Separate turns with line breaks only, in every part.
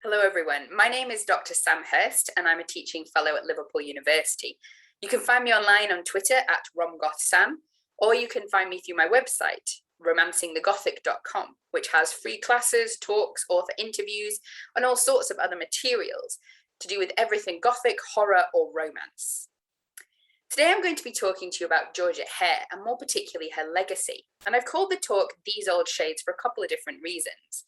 Hello, everyone. My name is Dr. Sam Hirst, and I'm a teaching fellow at Liverpool University. You can find me online on Twitter at romgothsam, or you can find me through my website, romancingthegothic.com, which has free classes, talks, author interviews, and all sorts of other materials to do with everything Gothic, horror, or romance. Today I'm going to be talking to you about Georgette Heyer, and more particularly her legacy. And I've called the talk These Old Shades for a couple of different reasons.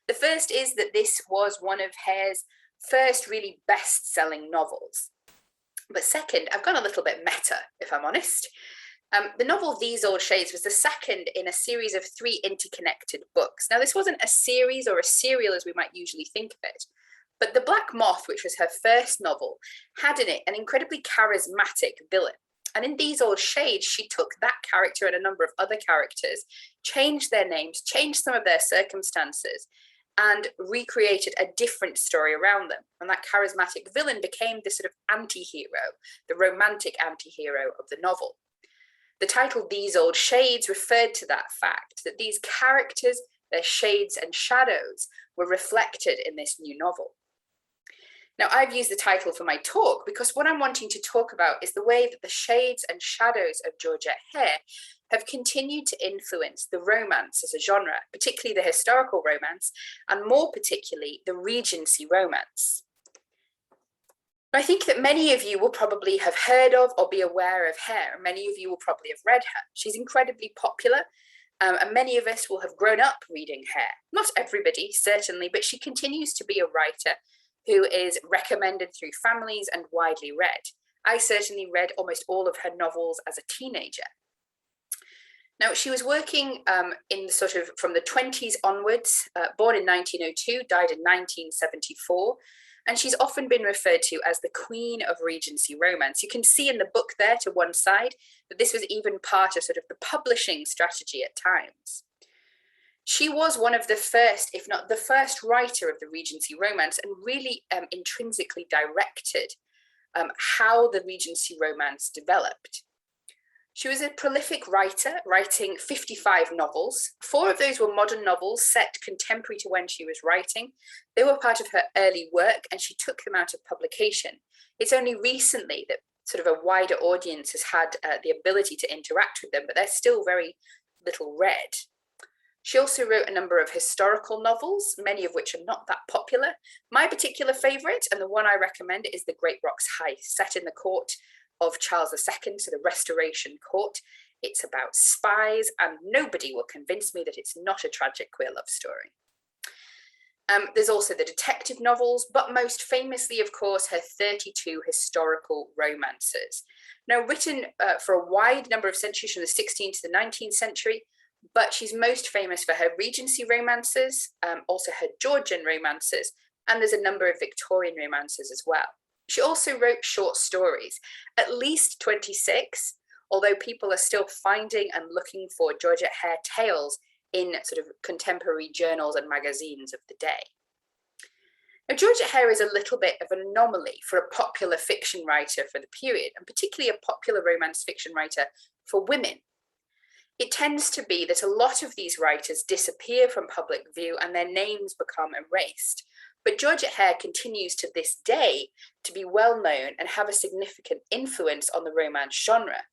The first is that this was one of Heyer's first really best-selling novels. But second, I've gone a little bit meta, if I'm honest. The novel These Old Shades was the second in a series of 3 interconnected books. Now, this wasn't a series or a serial as we might usually think of it, but The Black Moth, which was her first novel, had in it an incredibly charismatic villain. And in These Old Shades, she took that character and a number of other characters, changed their names, changed some of their circumstances, and recreated a different story around them. And that charismatic villain became the sort of anti-hero, the romantic anti-hero of the novel. The title These Old Shades referred to that fact, that these characters, their shades and shadows, were reflected in this new novel. Now, I've used the title for my talk because what I'm wanting to talk about is the way that the shades and shadows of Georgette Heyer have continued to influence the romance as a genre, particularly the historical romance, and more particularly the Regency romance. I think that many of you will probably have heard of or be aware of Heyer. Many of you will probably have read her. She's incredibly popular, and many of us will have grown up reading Heyer. Not everybody, certainly, but she continues to be a writer who is recommended through families and widely read. I certainly read almost all of her novels as a teenager. Now, she was working in sort of from the 20s onwards, born in 1902, died in 1974, and she's often been referred to as the Queen of Regency Romance. You can see in the book there to one side that this was even part of sort of the publishing strategy at times. She was one of the first, if not the first writer of the Regency romance, and really intrinsically directed how the Regency romance developed. She was a prolific writer, writing 55 novels. 4 of those were modern novels set contemporary to when she was writing. They were part of her early work, and she took them out of publication. It's only recently that sort of a wider audience has had the ability to interact with them, but they're still very little read. She also wrote a number of historical novels, many of which are not that popular. My particular favourite, and the one I recommend, is The Great Rocks Heist, set in the court of Charles II, so the Restoration Court. It's about spies, and nobody will convince me that it's not a tragic queer love story. There's also the detective novels, but most famously, of course, her 32 historical romances. Now, written for a wide number of centuries, from the 16th to the 19th century, but she's most famous for her Regency romances, also her Georgian romances, and there's a number of Victorian romances as well. She also wrote short stories, at least 26, although people are still finding and looking for Georgette Heyer tales in sort of contemporary journals and magazines of the day. Now, Georgette Heyer is a little bit of an anomaly for a popular fiction writer for the period, and particularly a popular romance fiction writer for women. It tends to be that a lot of these writers disappear from public view and their names become erased. But Georgette Heyer continues to this day to be well known and have a significant influence on the romance genre.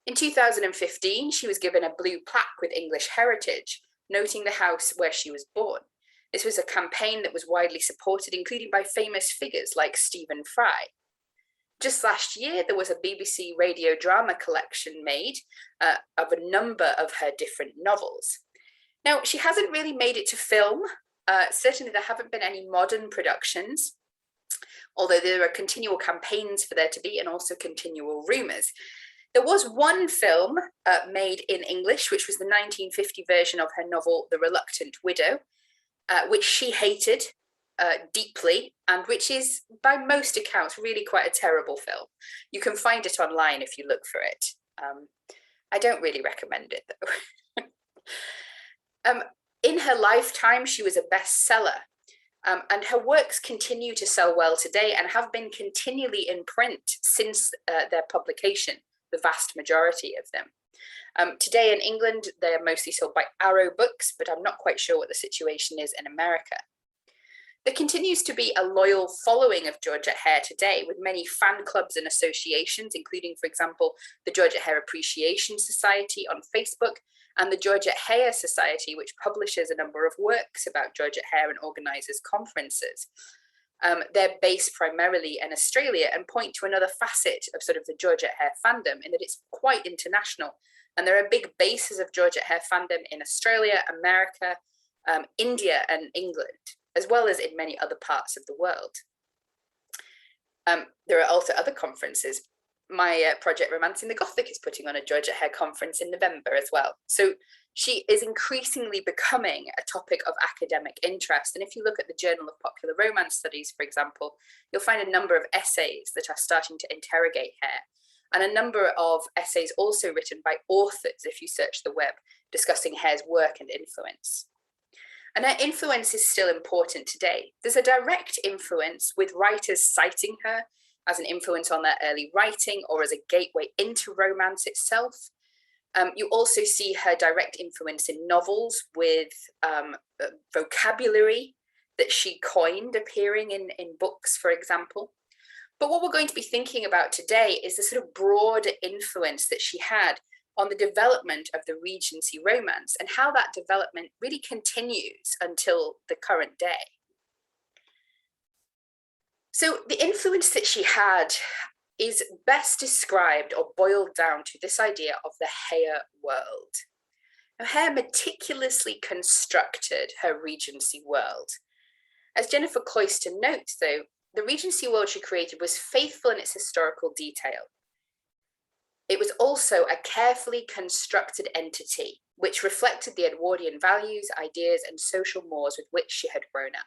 In 2015, she was given a blue plaque with English heritage, noting the house where she was born. This was a campaign that was widely supported, including by famous figures like Stephen Fry. Just last year, there was a BBC radio drama collection made of a number of her different novels. Now, she hasn't really made it to film. Certainly, there haven't been any modern productions, although there are continual campaigns for there to be, and also continual rumours. There was one film made in English, which was the 1950 version of her novel, The Reluctant Widow, which she hated deeply, and which is, by most accounts, really quite a terrible film. You can find it online if you look for it. I don't really recommend it, though. In her lifetime, she was a bestseller, and her works continue to sell well today and have been continually in print since their publication, the vast majority of them. Today in England, they're mostly sold by Arrow Books, but I'm not quite sure what the situation is in America. There continues to be a loyal following of Georgette Heyer today, with many fan clubs and associations, including, for example, the Georgette Heyer Appreciation Society on Facebook and the Georgette Heyer Society, which publishes a number of works about Georgette Heyer and organises conferences. They're based primarily in Australia and point to another facet of sort of the Georgette Heyer fandom in that it's quite international. And there are big bases of Georgette Heyer fandom in Australia, America, India and England, as well as in many other parts of the world. There are also other conferences. My project Romancing the Gothic is putting on a Georgette Heyer conference in November as well. So she is increasingly becoming a topic of academic interest. And if you look at the Journal of Popular Romance Studies, for example, you'll find a number of essays that are starting to interrogate Heyer, and a number of essays also written by authors, if you search the web, discussing Heyer's work and influence. And her influence is still important today. There's a direct influence with writers citing her as an influence on their early writing or as a gateway into romance itself. You also see her direct influence in novels with vocabulary that she coined appearing in books, for example. But what we're going to be thinking about today is the sort of broader influence that she had on the development of the Regency romance and how that development really continues until the current day. So the influence that she had is best described or boiled down to this idea of the Heyer world. Now, Heyer meticulously constructed her Regency world. As Jennifer Cloyster notes, though, the Regency world she created was faithful in its historical detail. It was also a carefully constructed entity which reflected the Edwardian values, ideas, and social mores with which she had grown up.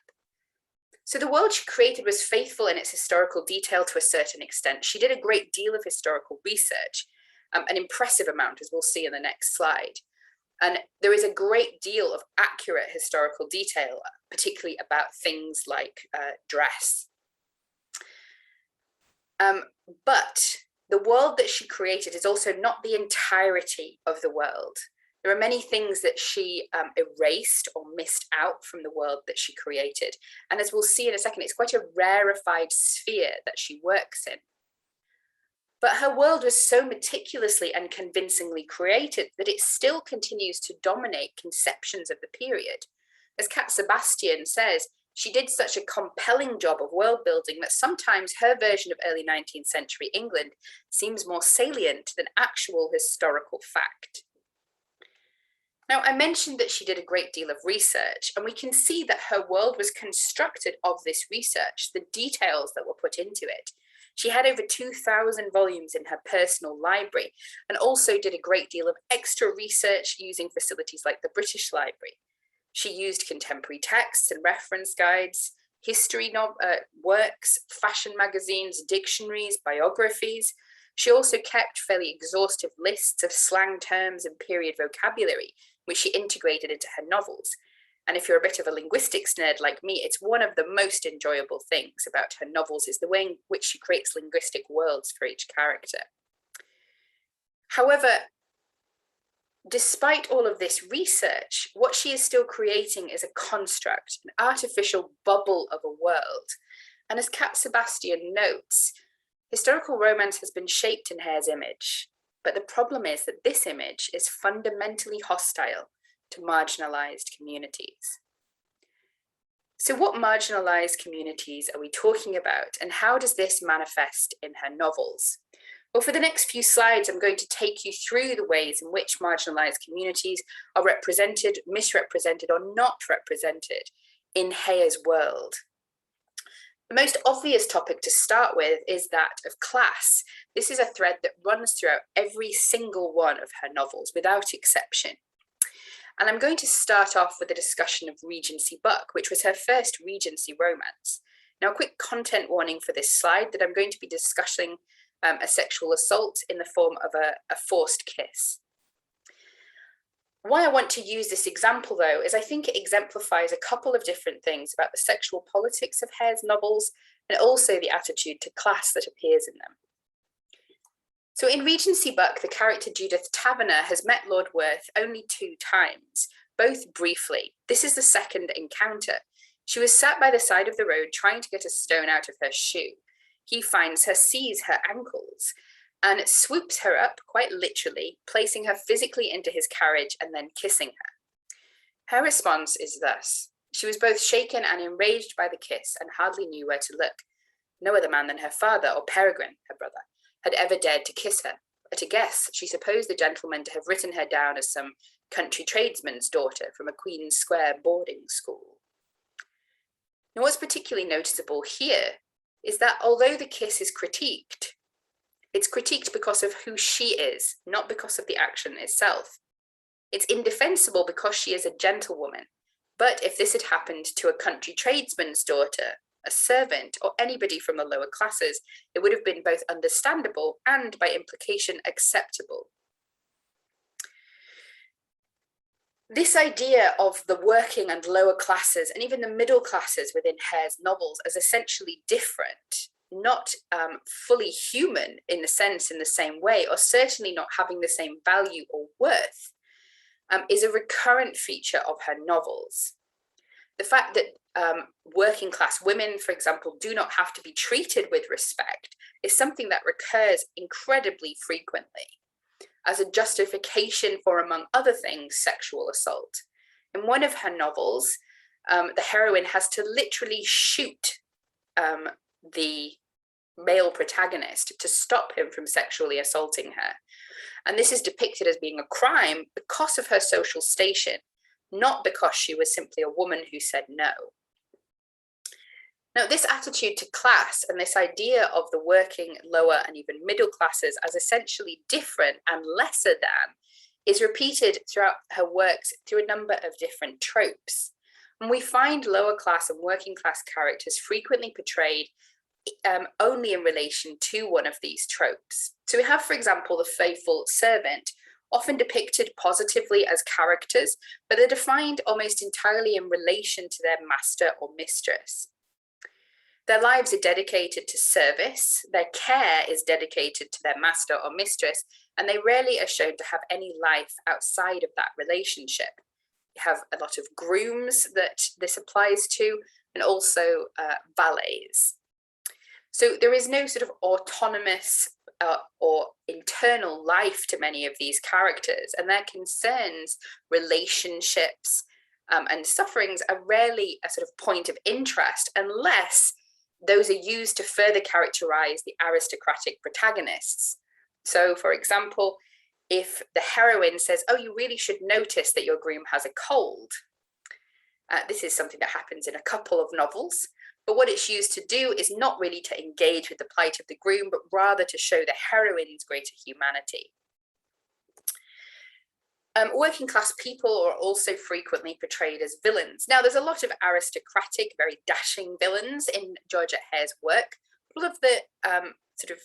So the world she created was faithful in its historical detail to a certain extent. She did a great deal of historical research, an impressive amount, as we'll see in the next slide. And there is a great deal of accurate historical detail, particularly about things like dress. But the world that she created is also not the entirety of the world. There are many things that she erased or missed out from the world that she created. And as we'll see in a second, it's quite a rarefied sphere that she works in. But her world was so meticulously and convincingly created that it still continues to dominate conceptions of the period. As Kat Sebastian says, she did such a compelling job of world building that sometimes her version of early 19th century England seems more salient than actual historical fact. Now, I mentioned that she did a great deal of research, and we can see that her world was constructed of this research, the details that were put into it. She had over 2,000 volumes in her personal library, and also did a great deal of extra research using facilities like the British Library. She used contemporary texts and reference guides, history works, fashion magazines, dictionaries, biographies. She also kept fairly exhaustive lists of slang terms and period vocabulary, which she integrated into her novels. And if you're a bit of a linguistics nerd like me, it's one of the most enjoyable things about her novels is the way in which she creates linguistic worlds for each character. However, despite all of this research, what she is still creating is a construct, an artificial bubble of a world. And as Kat Sebastian notes, historical romance has been shaped in Heyer's image, but the problem is that this image is fundamentally hostile to marginalized communities. So what marginalized communities are we talking about, and how does this manifest in her novels? Well, for the next few slides, I'm going to take you through the ways in which marginalized communities are represented, misrepresented, or not represented in Heyer's world. The most obvious topic to start with is that of class. This is a thread that runs throughout every single one of her novels, without exception. And I'm going to start off with a discussion of Regency Buck, which was her first Regency romance. Now, a quick content warning for this slide that I'm going to be discussing a sexual assault in the form of a forced kiss. Why I want to use this example, though, is I think it exemplifies a couple of different things about the sexual politics of Heyer's novels and also the attitude to class that appears in them. So in Regency Buck, the character Judith Taverner has met Lord Worth only 2 times, both briefly. This is the second encounter. She was sat by the side of the road trying to get a stone out of her shoe. He finds her, sees her ankles, and swoops her up, quite literally, placing her physically into his carriage and then kissing her. Her response is thus. She was both shaken and enraged by the kiss and hardly knew where to look. No other man than her father, or Peregrine, her brother, had ever dared to kiss her. At a guess, she supposed the gentleman to have written her down as some country tradesman's daughter from a Queen Square boarding school. Now, what's particularly noticeable here is that although the kiss is critiqued, it's critiqued because of who she is, not because of the action itself. It's indefensible because she is a gentlewoman. But if this had happened to a country tradesman's daughter, a servant, or anybody from the lower classes, it would have been both understandable and, by implication, acceptable. This idea of the working and lower classes, and even the middle classes within Heyer's novels, as essentially different, not fully human in the same way, or certainly not having the same value or worth, is a recurrent feature of her novels. The fact that working class women, for example, do not have to be treated with respect is something that recurs incredibly frequently as a justification for, among other things, sexual assault. In one of her novels, the heroine has to literally shoot the male protagonist to stop him from sexually assaulting her. And this is depicted as being a crime because of her social station, not because she was simply a woman who said no. Now, this attitude to class and this idea of the working, lower, and even middle classes as essentially different and lesser than is repeated throughout her works through a number of different tropes. And we find lower class and working class characters frequently portrayed only in relation to one of these tropes. So we have, for example, the faithful servant, often depicted positively as characters, but they're defined almost entirely in relation to their master or mistress. Their lives are dedicated to service, their care is dedicated to their master or mistress, and they rarely are shown to have any life outside of that relationship. You have a lot of grooms that this applies to, and also valets. So there is no sort of autonomous or internal life to many of these characters, and their concerns, relationships, and sufferings are rarely a sort of point of interest unless those are used to further characterize the aristocratic protagonists. So, for example, if the heroine says, "Oh, you really should notice that your groom has a cold," this is something that happens in a couple of novels. But what it's used to do is not really to engage with the plight of the groom, but rather to show the heroine's greater humanity. Working class people are also frequently portrayed as villains. Now, there's a lot of aristocratic, very dashing villains in Georgette Heyer's work. All of the sort of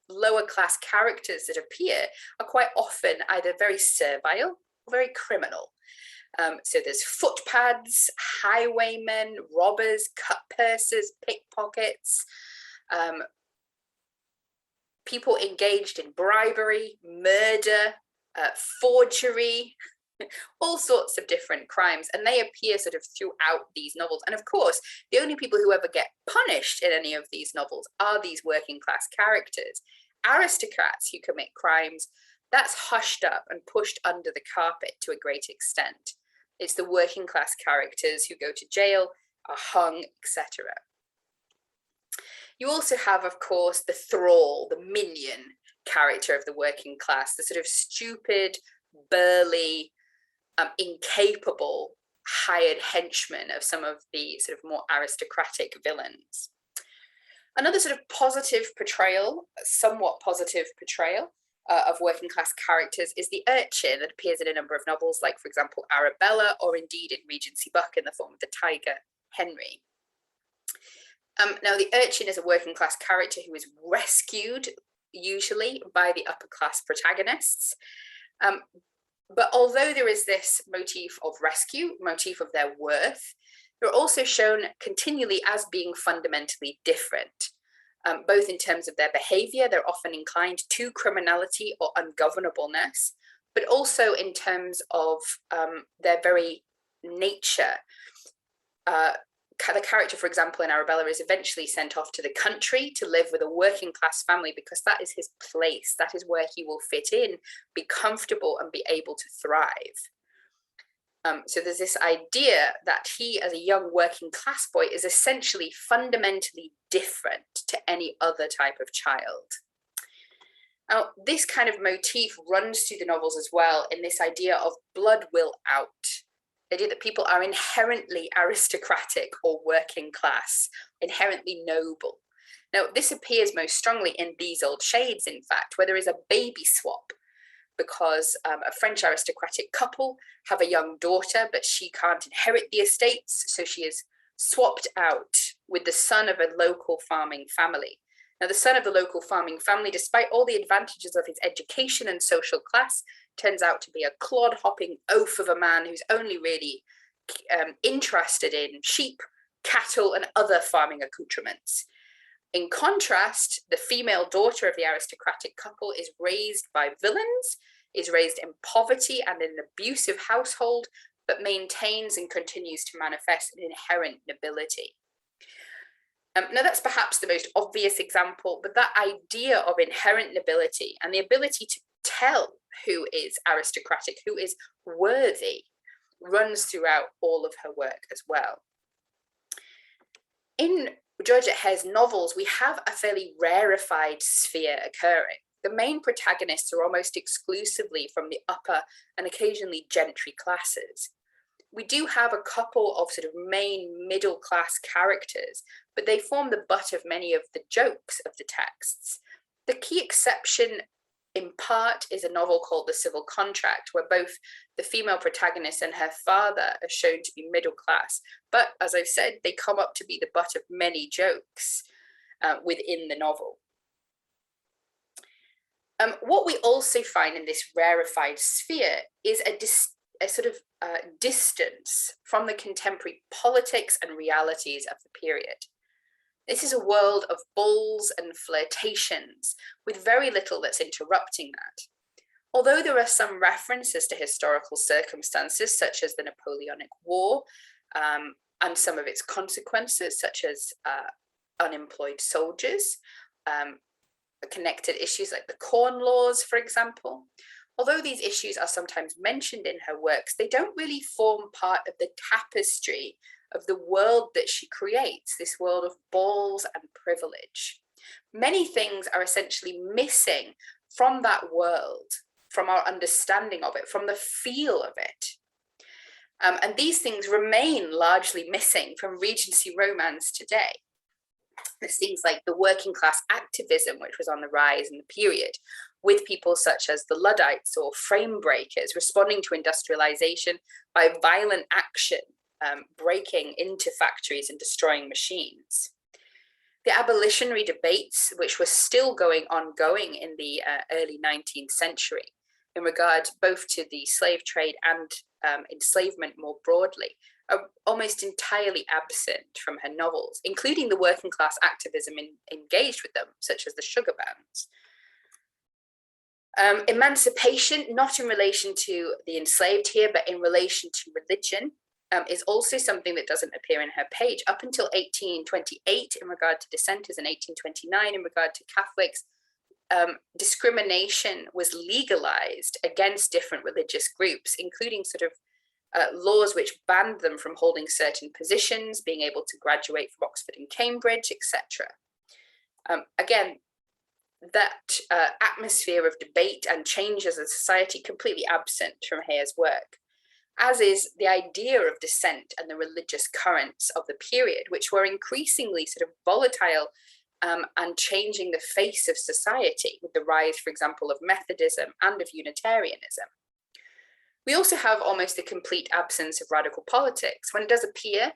lower class characters that appear are quite often either very servile or very criminal. So there's footpads, highwaymen, robbers, cut purses, pickpockets, people engaged in bribery, murder, forgery, all sorts of different crimes, and they appear sort of throughout these novels. And of course, the only people who ever get punished in any of these novels are these working class characters. Aristocrats who commit crimes, that's hushed up and pushed under the carpet to a great extent. It's the working class characters who go to jail, are hung, etc. You also have, of course, the thrall, the minion character of the working class, the sort of stupid, burly, incapable, hired henchmen of some of the sort of more aristocratic villains. Another sort of positive portrayal, somewhat positive portrayal of working class characters is the urchin that appears in a number of novels, like, for example, Arabella, or indeed in Regency Buck in the form of the tiger, Henry. Now, the urchin is a working class character who is rescued, usually by the upper class protagonists. But although there is this motif of rescue, motif of their worth, they're also shown continually as being fundamentally different. Both in terms of their behavior, they're often inclined to criminality or ungovernableness, but also in terms of their very nature. the character, for example, in Arabella is eventually sent off to the country to live with a working class family because that is his place. That is where he will fit in, be comfortable, and be able to thrive. So there's this idea that he, as a young working class boy, is essentially fundamentally different to any other type of child. Now, this kind of motif runs through the novels as well in this idea of blood will out. The idea that people are inherently aristocratic or working class, inherently noble. Now, this appears most strongly in These Old Shades, in fact, where there is a baby swap, because a French aristocratic couple have a young daughter, but she can't inherit the estates, so she is swapped out with the son of a local farming family. Now, the son of the local farming family, despite all the advantages of his education and social class, turns out to be a clod-hopping oaf of a man who's only really interested in sheep, cattle, and other farming accoutrements. In contrast, the female daughter of the aristocratic couple is raised by villains, is raised in poverty and in an abusive household, but maintains and continues to manifest an inherent nobility. Now, that's perhaps the most obvious example, but that idea of inherent nobility and the ability to tell who is aristocratic, who is worthy, runs throughout all of her work as well. In Georgette Heyer's novels, we have a fairly rarefied sphere occurring. The main protagonists are almost exclusively from the upper and occasionally gentry classes. We do have a couple of sort of main middle class characters, but they form the butt of many of the jokes of the texts. The key exception, in part, is a novel called The Civil Contract, where both the female protagonist and her father are shown to be middle class. But as I've said, they come up to be the butt of many jokes within the novel. What we also find in this rarefied sphere is a sort of distance from the contemporary politics and realities of the period. This is a world of balls and flirtations with very little that's interrupting that. Although there are some references to historical circumstances, such as the Napoleonic War and some of its consequences, such as unemployed soldiers, connected issues like the Corn Laws, for example. Although these issues are sometimes mentioned in her works, they don't really form part of the tapestry of the world that she creates, this world of balls and privilege. Many things are essentially missing from that world, from our understanding of it, from the feel of it. And these things remain largely missing from Regency romance today. There's things like the working class activism, which was on the rise in the period, with people such as the Luddites or frame breakers responding to industrialization by violent action, breaking into factories and destroying machines. The abolitionary debates, which were still ongoing in the early 19th century, in regard both to the slave trade and enslavement more broadly, are almost entirely absent from her novels, including the working class activism engaged with them, such as the sugar bans. Emancipation, not in relation to the enslaved here, but in relation to religion, is also something that doesn't appear in her page. Up until 1828, in regard to dissenters, and 1829, in regard to Catholics, discrimination was legalized against different religious groups, including sort of laws which banned them from holding certain positions, being able to graduate from Oxford and Cambridge, etc. Again, that atmosphere of debate and change as a society completely absent from Heyer's work, as is the idea of dissent and the religious currents of the period, which were increasingly sort of volatile and changing the face of society with the rise, for example, of Methodism and of Unitarianism. We also have almost a complete absence of radical politics. When it does appear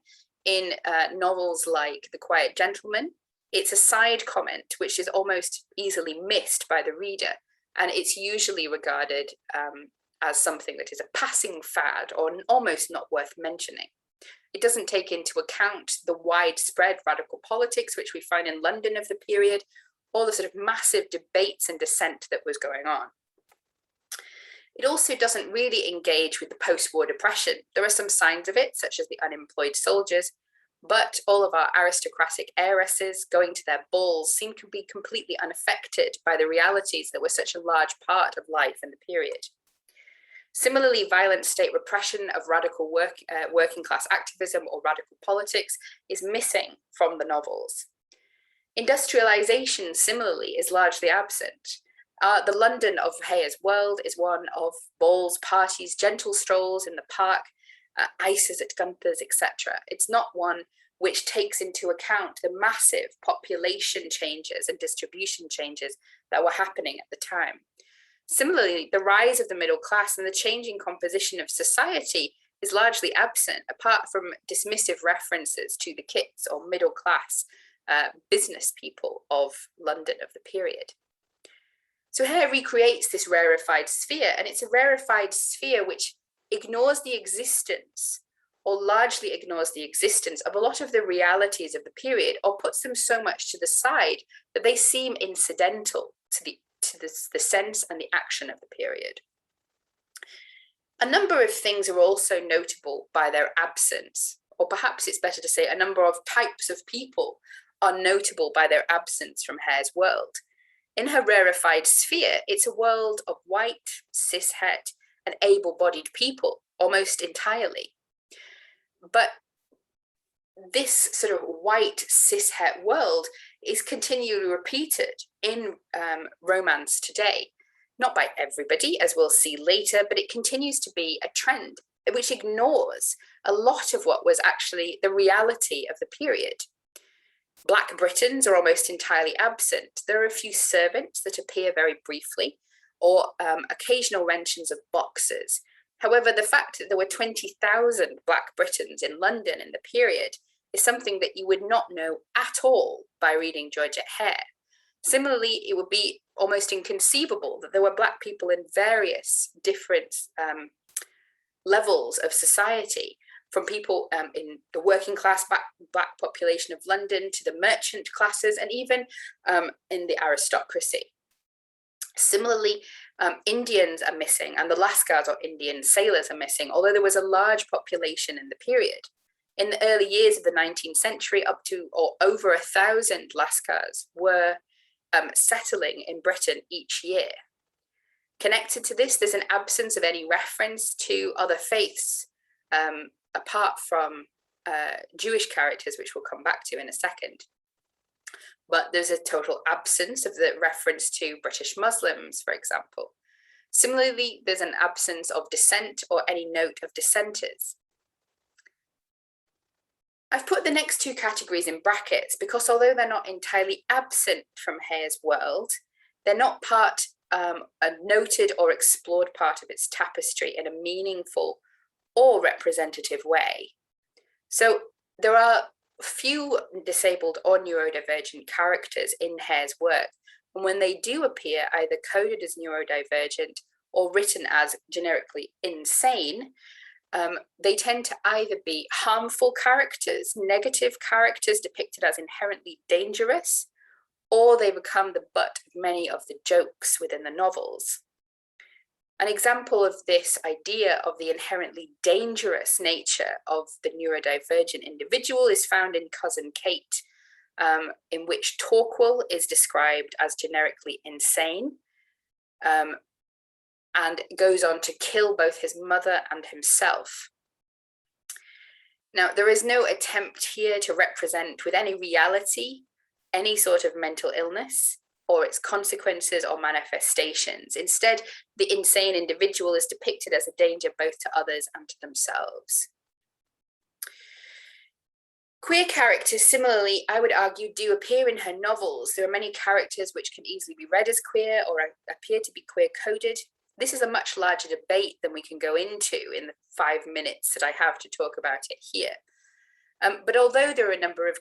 in novels like The Quiet Gentleman, it's a side comment which is almost easily missed by the reader, and it's usually regarded as something that is a passing fad or almost not worth mentioning. It doesn't take into account the widespread radical politics which we find in London of the period, or the sort of massive debates and dissent that was going on. It also doesn't really engage with the post-war depression. There are some signs of it, such as the unemployed soldiers, but all of our aristocratic heiresses going to their balls seem to be completely unaffected by the realities that were such a large part of life in the period. Similarly, violent state repression of radical working class activism or radical politics is missing from the novels. Industrialization, similarly, is largely absent. The London of Heyer's world is one of balls, parties, gentle strolls in the park, ices at Gunther's, etc. It's not one which takes into account the massive population changes and distribution changes that were happening at the time. Similarly, the rise of the middle class and the changing composition of society is largely absent, apart from dismissive references to the kits or middle class business people of London of the period. So Heyer recreates this rarefied sphere, and it's a rarefied sphere which ignores the existence, or largely ignores the existence, of a lot of the realities of the period, or puts them so much to the side that they seem incidental to the sense and the action of the period. A number of things are also notable by their absence, or perhaps it's better to say a number of types of people are notable by their absence from Heyer's world. In her rarefied sphere, it's a world of white, cishet, and able-bodied people, almost entirely. But this sort of white, cishet world is continually repeated in romance today. Not by everybody, as we'll see later, but it continues to be a trend which ignores a lot of what was actually the reality of the period. Black Britons are almost entirely absent. There are a few servants that appear very briefly, or occasional mentions of boxers. However, the fact that there were 20,000 Black Britons in London in the period is something that you would not know at all by reading Georgette Heyer. Similarly, it would be almost inconceivable that there were Black people in various different levels of society, from people in the working class Black population of London to the merchant classes, and even in the aristocracy. Similarly, Indians are missing, and the Lascars or Indian sailors are missing, although there was a large population in the period. In the early years of the 19th century, up to or over 1,000 Lascars were settling in Britain each year. Connected to this, there's an absence of any reference to other faiths, apart from Jewish characters, which we'll come back to in a second. But there's a total absence of the reference to British Muslims, for example. Similarly, there's an absence of dissent or any note of dissenters. I've put the next two categories in brackets because although they're not entirely absent from Heyer's world, they're not part, a noted or explored part of its tapestry in a meaningful or representative way. So there are few disabled or neurodivergent characters in Heyer's work, and when they do appear either coded as neurodivergent or written as generically insane, they tend to either be harmful characters, negative characters depicted as inherently dangerous, or they become the butt of many of the jokes within the novels. An example of this idea of the inherently dangerous nature of the neurodivergent individual is found in Cousin Kate, in which Torquil is described as generically insane, and goes on to kill both his mother and himself. Now, there is no attempt here to represent with any reality any sort of mental illness or its consequences or manifestations. Instead, the insane individual is depicted as a danger both to others and to themselves. Queer characters, similarly, I would argue, do appear in her novels. There are many characters which can easily be read as queer or appear to be queer-coded. This is a much larger debate than we can go into in the 5 minutes that I have to talk about it here. But although there are a number of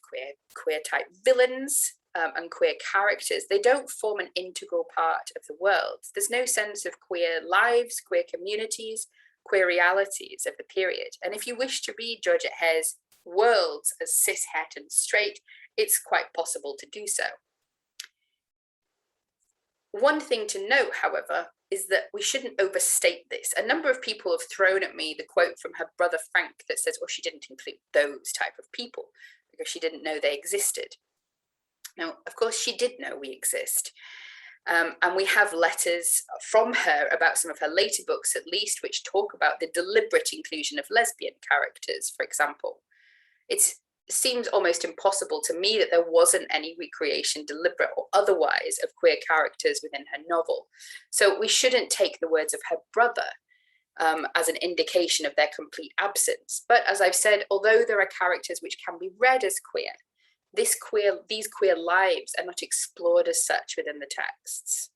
queer-type villains and queer characters, they don't form an integral part of the world. There's no sense of queer lives, queer communities, queer realities of the period. And if you wish to read Georgette Heyer's worlds as cishet and straight, it's quite possible to do so. One thing to note, however, is that we shouldn't overstate this. A number of people have thrown at me the quote from her brother Frank that says, well, she didn't include those type of people because she didn't know they existed. Now, of course, she did know we exist. And we have letters from her about some of her later books, at least, which talk about the deliberate inclusion of lesbian characters, for example. It seems almost impossible to me that there wasn't any recreation, deliberate or otherwise, of queer characters within her novel. So we shouldn't take the words of her brother as an indication of their complete absence. But as I've said, although there are characters which can be read as queer, these queer lives are not explored as such within the texts.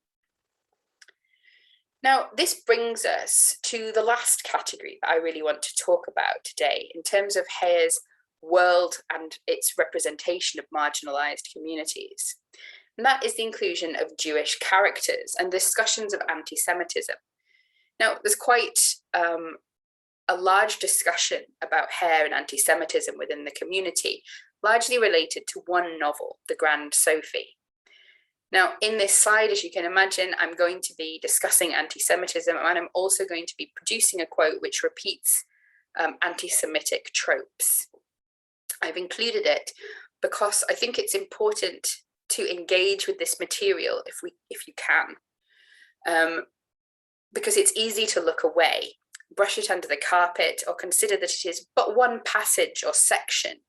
Now, this brings us to the last category that I really want to talk about today in terms of Heyer's world and its representation of marginalized communities. And that is the inclusion of Jewish characters and discussions of anti-Semitism. Now, there's quite a large discussion about Heyer and anti-Semitism within the community, largely related to one novel, The Grand Sophie. Now, in this slide, as you can imagine, I'm going to be discussing anti-Semitism, and I'm also going to be producing a quote which repeats anti-Semitic tropes. I've included it because I think it's important to engage with this material if you can, because it's easy to look away, brush it under the carpet, or consider that it is but one passage or section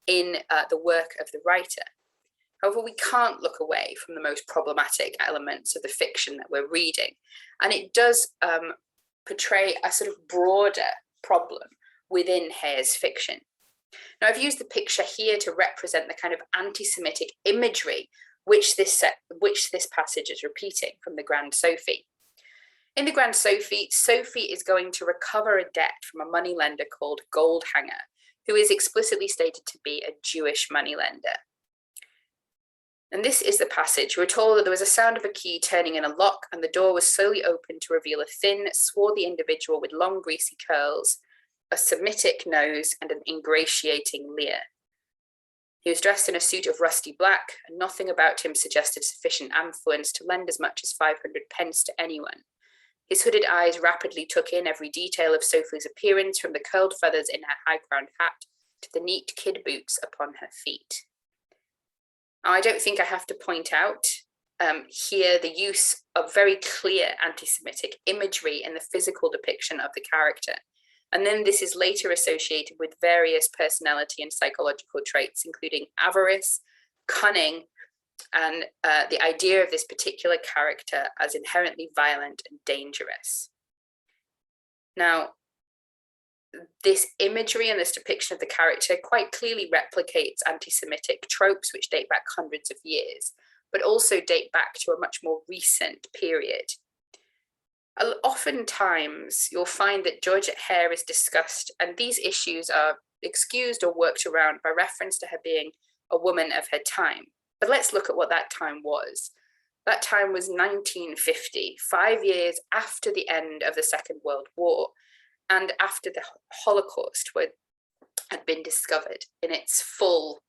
in the work of the writer. However, we can't look away from the most problematic elements of the fiction that we're reading. And it does portray a sort of broader problem within Heyer's fiction. Now, I've used the picture here to represent the kind of anti-Semitic imagery which this passage is repeating from The Grand Sophie. In The Grand Sophie, Sophie is going to recover a debt from a moneylender called Goldhanger, who is explicitly stated to be a Jewish moneylender. And this is the passage. We're told that there was a sound of a key turning in a lock, and the door was slowly opened to reveal a thin, swarthy individual with long, greasy curls, a Semitic nose, and an ingratiating leer. He was dressed in a suit of rusty black, and nothing about him suggested sufficient affluence to lend as much as 500 pence to anyone. His hooded eyes rapidly took in every detail of Sophie's appearance, from the curled feathers in her high-crowned hat to the neat kid boots upon her feet. Now, I don't think I have to point out here the use of very clear anti-Semitic imagery in the physical depiction of the character. And then this is later associated with various personality and psychological traits, including avarice, cunning, and the idea of this particular character as inherently violent and dangerous. Now, this imagery and this depiction of the character quite clearly replicates anti-Semitic tropes which date back hundreds of years, but also date back to a much more recent period. Oftentimes, you'll find that Georgette Heyer is discussed, and these issues are excused or worked around by reference to her being a woman of her time. But let's look at what that time was. That time was 1950, 5 years after the end of the Second World War, and after the Holocaust had been discovered in its full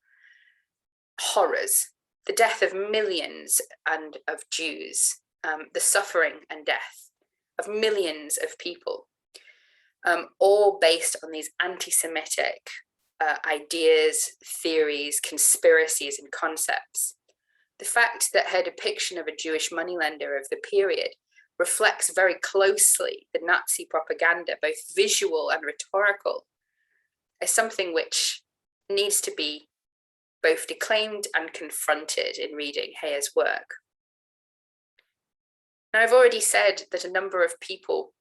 horrors, the death of millions and of Jews, the suffering and death of millions of people, all based on these anti-Semitic ideas, theories, conspiracies, and concepts. The fact that her depiction of a Jewish moneylender of the period reflects very closely the Nazi propaganda, both visual and rhetorical, is something which needs to be both declaimed and confronted in reading Heyer's work. Now, I've already said that a number of people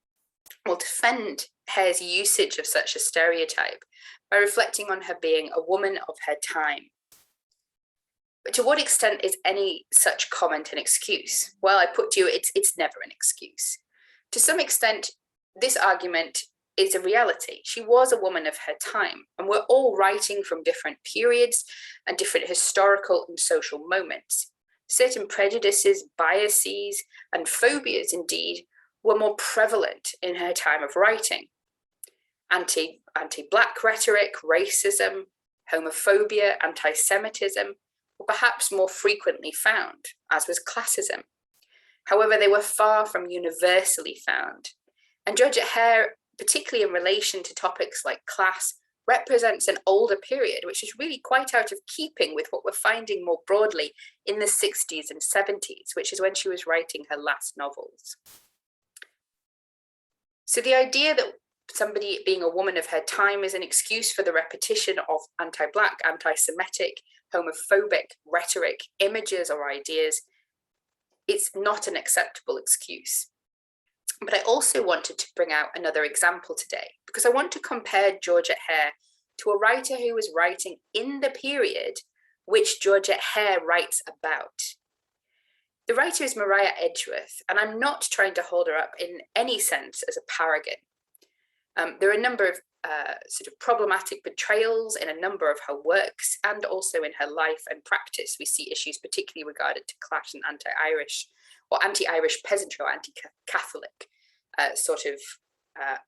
will defend Heyer's usage of such a stereotype by reflecting on her being a woman of her time. But to what extent is any such comment an excuse? Well, I put to you, it's never an excuse. To some extent, this argument is a reality. She was a woman of her time, and we're all writing from different periods and different historical and social moments. Certain prejudices, biases, and phobias, indeed, were more prevalent in her time of writing. Anti-Black rhetoric, racism, homophobia, anti-Semitism were perhaps more frequently found, as was classism. However, they were far from universally found. And Georgette Heyer, particularly in relation to topics like class, represents an older period, which is really quite out of keeping with what we're finding more broadly in the 60s and 70s, which is when she was writing her last novels. So the idea that somebody being a woman of her time is an excuse for the repetition of anti-Black, anti-Semitic, homophobic rhetoric, images or ideas, it's not an acceptable excuse. But I also wanted to bring out another example today, because I want to compare Georgette Heyer to a writer who was writing in the period which Georgette Heyer writes about. The writer is Maria Edgeworth, and I'm not trying to hold her up in any sense as a paragon. There are a number of sort of problematic betrayals in a number of her works, and also in her life and practice. We see issues particularly regarded to clash and anti-Irish or anti-Irish peasantry or anti-Catholic sort of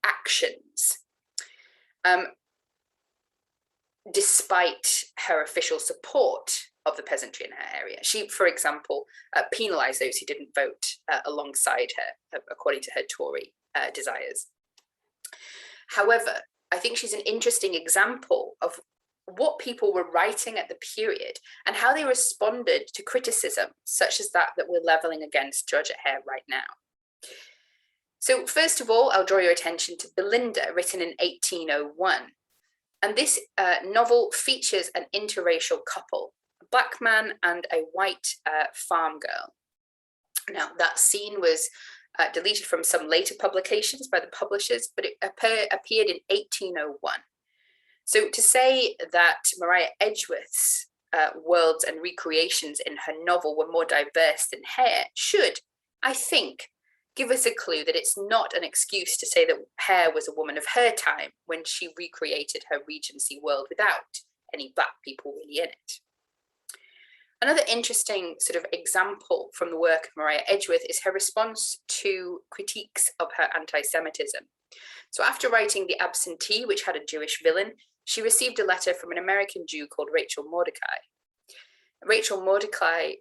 actions. Despite her official support of the peasantry in her area. She, for example, penalised those who didn't vote alongside her, according to her Tory desires. However, I think she's an interesting example of what people were writing at the period and how they responded to criticism such as that we're levelling against Georgette Heyer right now. So first of all, I'll draw your attention to Belinda, written in 1801. And this novel features an interracial couple, a Black man and a white farm girl. Now, that scene was deleted from some later publications by the publishers, but it appeared in 1801. So to say that Maria Edgeworth's worlds and recreations in her novel were more diverse than Heyer should, I think, give us a clue that it's not an excuse to say that Heyer was a woman of her time when she recreated her Regency world without any Black people really in it. Another interesting sort of example from the work of Maria Edgeworth is her response to critiques of her anti-Semitism. So after writing The Absentee, which had a Jewish villain, she received a letter from an American Jew called Rachel Mordecai. Rachel Mordecai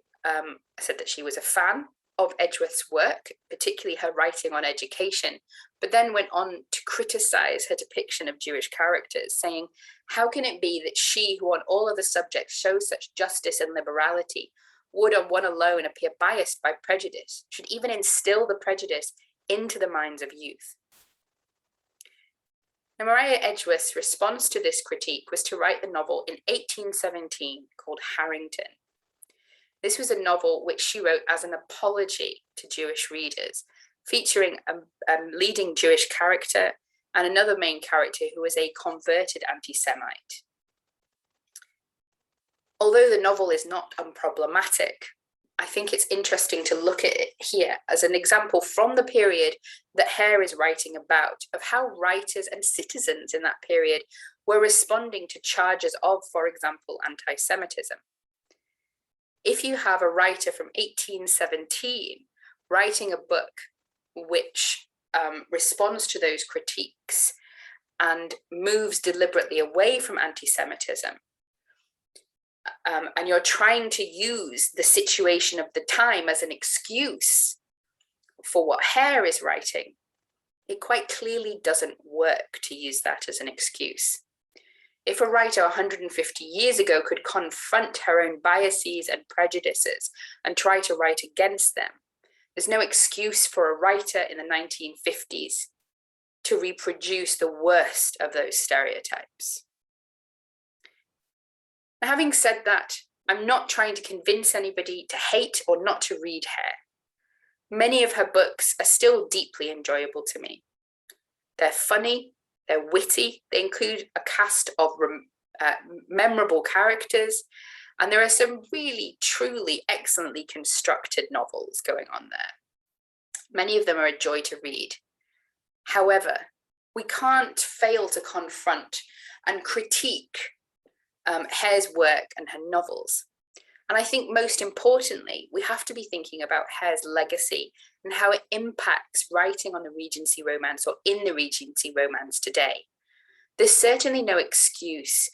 said that she was a fan of Edgeworth's work, particularly her writing on education, but then went on to criticize her depiction of Jewish characters, saying, how can it be that she, who on all other subjects shows such justice and liberality, would on one alone appear biased by prejudice, should even instill the prejudice into the minds of youth? Now, Maria Edgeworth's response to this critique was to write the novel in 1817 called Harrington. This was a novel which she wrote as an apology to Jewish readers, featuring a leading Jewish character and another main character who was a converted anti-Semite. Although the novel is not unproblematic, I think it's interesting to look at it here as an example from the period that Heyer is writing about, of how writers and citizens in that period were responding to charges of, for example, anti-Semitism. If you have a writer from 1817 writing a book which responds to those critiques and moves deliberately away from anti-Semitism, and you're trying to use the situation of the time as an excuse for what Heyer is writing, it quite clearly doesn't work to use that as an excuse. If a writer 150 years ago could confront her own biases and prejudices and try to write against them, there's no excuse for a writer in the 1950s to reproduce the worst of those stereotypes. Now, having said that, I'm not trying to convince anybody to hate or not to read Heyer. Many of her books are still deeply enjoyable to me. They're funny, they're witty, they include a cast of memorable characters, and there are some really, truly excellently constructed novels going on there. Many of them are a joy to read. However, we can't fail to confront and critique Heyer's work and her novels. And I think most importantly, we have to be thinking about Heyer's legacy and how it impacts writing on the Regency romance or in the Regency romance today. There's certainly no excuse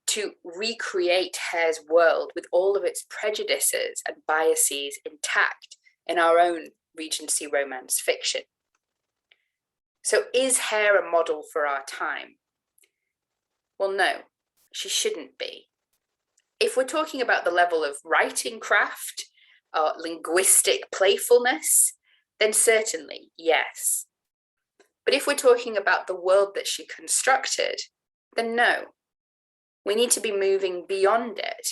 to recreate Heyer's world with all of its prejudices and biases intact in our own Regency romance fiction. So is Heyer a model for our time? Well, no, she shouldn't be. If we're talking about the level of writing craft or linguistic playfulness, then certainly, yes. But if we're talking about the world that she constructed, then no. We need to be moving beyond it,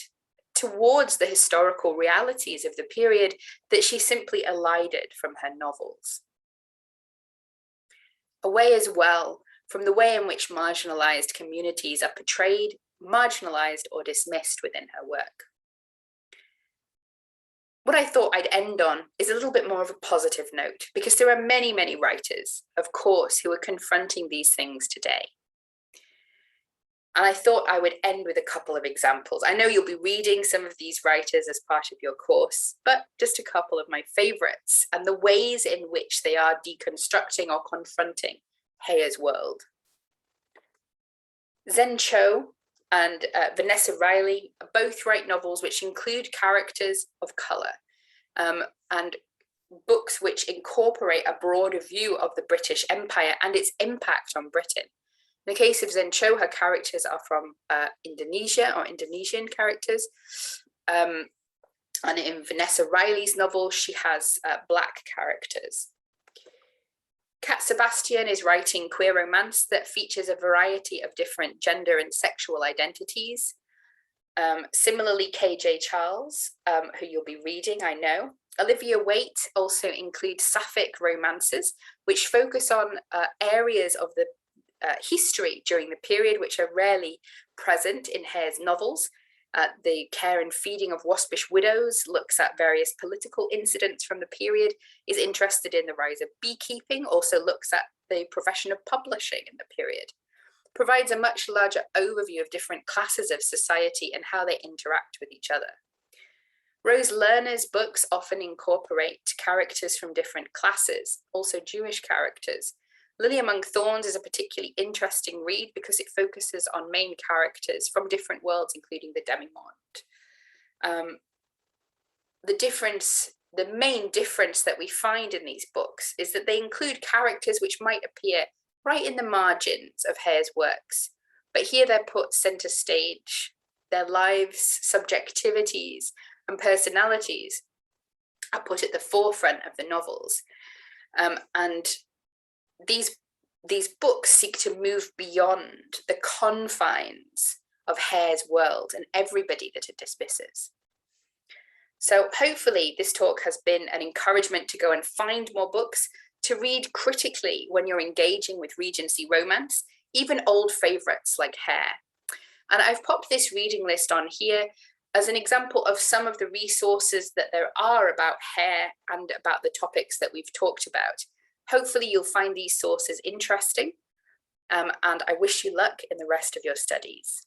towards the historical realities of the period that she simply elided from her novels. Away as well from the way in which marginalized communities are portrayed, marginalized, or dismissed within her work. What I thought I'd end on is a little bit more of a positive note, because there are many, many writers, of course, who are confronting these things today. And I thought I would end with a couple of examples. I know you'll be reading some of these writers as part of your course, but just a couple of my favorites and the ways in which they are deconstructing or confronting Heyer's world. Zen Cho and Vanessa Riley both write novels which include characters of color and books which incorporate a broader view of the British Empire and its impact on Britain. In the case of Zen Cho, her characters are from Indonesia, or Indonesian characters. And in Vanessa Riley's novel, she has Black characters. Cat Sebastian is writing queer romance that features a variety of different gender and sexual identities. Similarly, KJ Charles, who you'll be reading, I know. Olivia Waite also includes sapphic romances, which focus on areas of the history during the period which are rarely present in Heyer's novels. The care and feeding of waspish widows, looks at various political incidents from the period, is interested in the rise of beekeeping, also looks at the profession of publishing in the period, provides a much larger overview of different classes of society and how they interact with each other. Rose Lerner's books often incorporate characters from different classes, also Jewish characters. Lily Among Thorns is a particularly interesting read because it focuses on main characters from different worlds, including the demimonde. The main difference that we find in these books is that they include characters which might appear right in the margins of Heyer's works, but here they're put center stage. Their lives, subjectivities, and personalities are put at the forefront of the novels. And these books seek to move beyond the confines of Heyer's world and everybody that it dismisses. So hopefully this talk has been an encouragement to go and find more books, to read critically when you're engaging with Regency romance, even old favorites like Heyer. And I've popped this reading list on here as an example of some of the resources that there are about Heyer and about the topics that we've talked about. Hopefully you'll find these sources interesting, and I wish you luck in the rest of your studies.